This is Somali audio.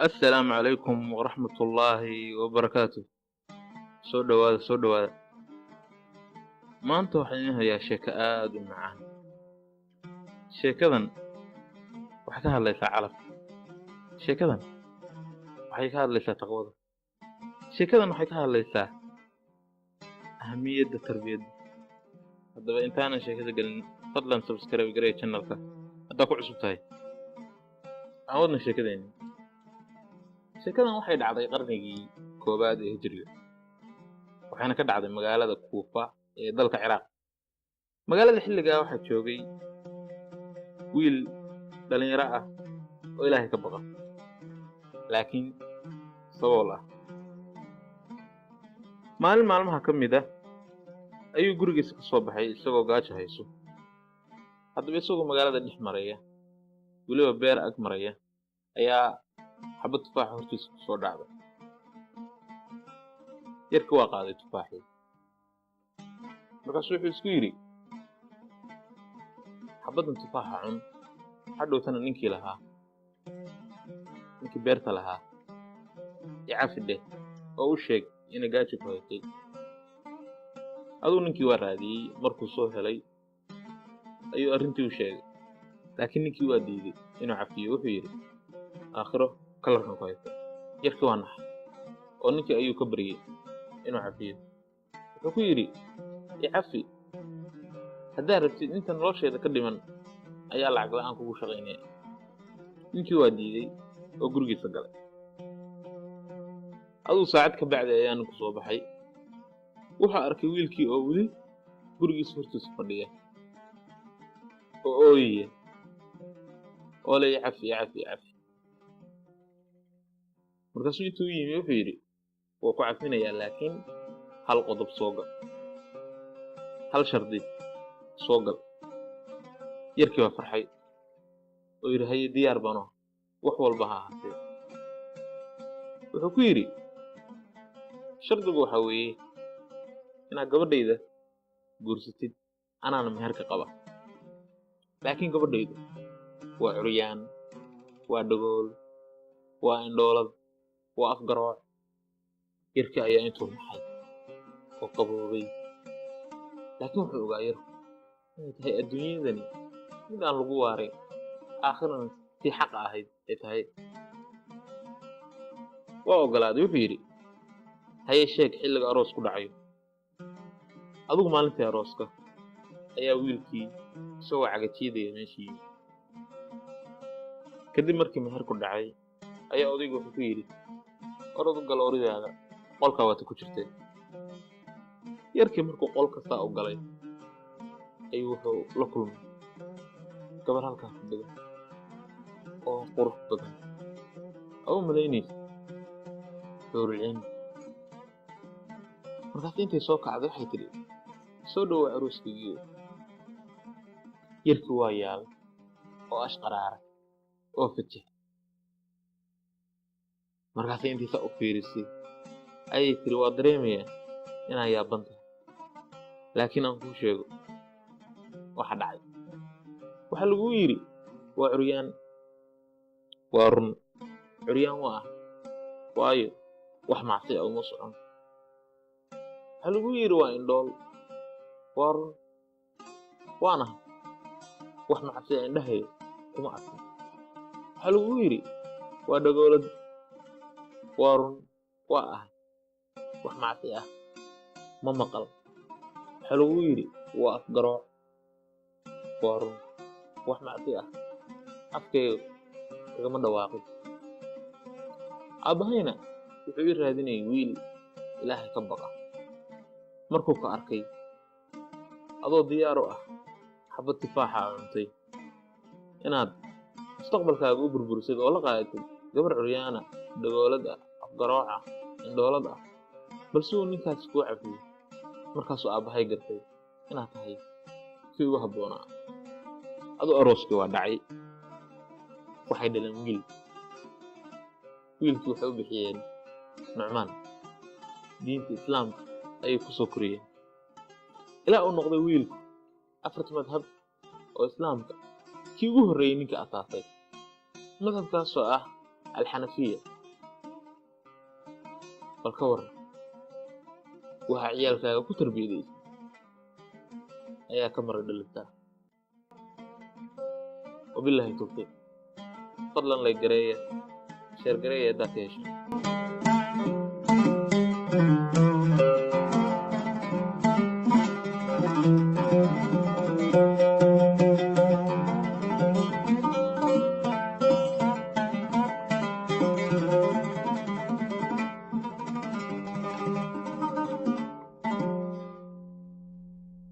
السلام عليكم ورحمة الله وبركاته. soo dhawaada maanta waxaan idin hayaa sheeko aad u macaan. sheekadan waxay ka hadlaysaa calaf. sheekadan waxay ka hadlaysaa taqwada. sheekadan waxay ka hadlaysaa ahamiyadda tarbiyadda. haddaba intaanan sheekada gelin fadlan subscribe garee channelka haddaa ku cusub tahay. aan wadna sheekadeena. sheekadan waxay dhacday qarnigii koobaad ee hijriga, waxayna ka dhacday magaalada Kuufa ee dalka Ciraaq. magaalada xilligaa waxaa joogay wiil dhalinyaro ah oo Ilaahay ka baqa, laakiin sabool ah. maalin maalmaha ka mid ah ayuu gurigiisa ka soo baxay isagoo gaajo hayso. haddaba isagoo magaalada dhex maraya, weliba beer ag maraya, ayaa xabad tufaax hortiisa ku soo dhacday. yarkii waa qaaday tufaaxii, markaasuu wuxuu isku yidhi, xabaddan tufaaxa cun, hadhowtana ninkii beerta lahaa icafi dheh oo u sheeg inay gaajo ku haytay. aduu ninkii waa raadiyey. markuu soo helay ayuu arrintii u sheegay, laakiin ninkii waa diiday inuu cafiyo. wuxuu yidhi, aakhiro kalarkan ku hayta. yarkii waa naxay oo ninkii ayuu ka baryey inuu cafiyo. wuxuu ku yidhi, icafi, haddaad rabtid inta nolosheeda ka dhiman ayaa lacag la'aan kugu shaqaynaya. ninkii waa diiday oo gurigiisa galay. aduu saacad ka bacdi ayaa ninku soo baxay. wuxuu arkay wiilkii oo weli gurigiisa hortiisa fadhiya oo ooyaya oo le icafi. markaasuu intuu u yimi wuxuu yidhi, waa ku cafinayaa, laakiin hal qodob soo gal, hal shardi soo gal. yarkii waa farxay oo yidhi, haye diyaar bano, wax walba ha ahaatee. wuxuu ku yidhi, shardigu waxaa weeye inaad gabadhayda guursatid, anaana meherka qaba. laakiin gabadhaydu waa curyaan, waa dhagool, waa indhoolad, waa afgarooc. yarkii ayaa intuu naxay oo qaboobay, laakiin wuxuu ogaa yarku inay tahay adduunyadani mid aan lagu waarin, aakhirana tii xaqa ahayd ay tahay. waa ogolaaday. wuxuu yidhi, haye sheeg xilliga aroos ku dhacayo. adigu maalintii arooska ayaa wiilkii isagoo cagajiidaya meeshii yimi. kadib markii meherku dhacay ayaa odaygu wuxuu ku yidhi, orod u gal oridaada, qolkaa waata ku jirtee. yarkii markuu qol kastaa u galay ayuu wuxuu la kulmay gabar halkaa fadhida oo qurux badan. u malaynaysa dowralciin. markaas intay soo kacday waxay tidhi, soo dhowaa arooskaygiiyo. yarkii waa yaal oo ashqaraaray oo fajah. markaas intay saa u fiirisay ayay tiri, waa dareemayaa inaan yaaban tahay, laakiin aan kuu sheego waxa dhacay. waxaa lagu yidhi, waa curyaan. waa run, curyaan waa ah, waayo wax macsi ah uma socon. waxaa lagu yidhi, waa indhool. waa run, waana wax macsi ah indhahay kuma arkin. waxaa lagu yidhi, waa dhagoolad. waa run, waa ah, wax macsi ah ma maqal. waxaa lagu yidhi, waa afgarooc. waa run, wax macsi ah afkayga kagama dhawaaqin. aabbahayna wuxuu ii raadinayay wiil Ilaahay ka baqa. markuu ka arkay adoo diyaar u ah xabad tufaaxa cuntay inaad mustaqbalkaaga u burburisid oo la qaadatid gabar curyaana, dhagoolad ah, afgarooc ah, indhoolad ah balse uu ninkaasi kuu cafiyey markaasuu aabbahay gartay inaad tahay kii ugu habboonaa adu arooskii waa dhacay waxay dhaleen wiilkii waxay u bixiyeen nucmaan diinta islaamka ayay ku soo koriyeen ilaa uu noqday wiilku 4 madhab oo islaamka kii ugu horreeyey ninka asaasay madhabkaasoo ah alxanafiya bal ka waran waxaa ciyaalkaaga ku tarbiyadaysa ayaa ka maray dhalintaa wabilaahi tawfiiq fadlan lay gareeya sheer gareeya haddaad ka heshay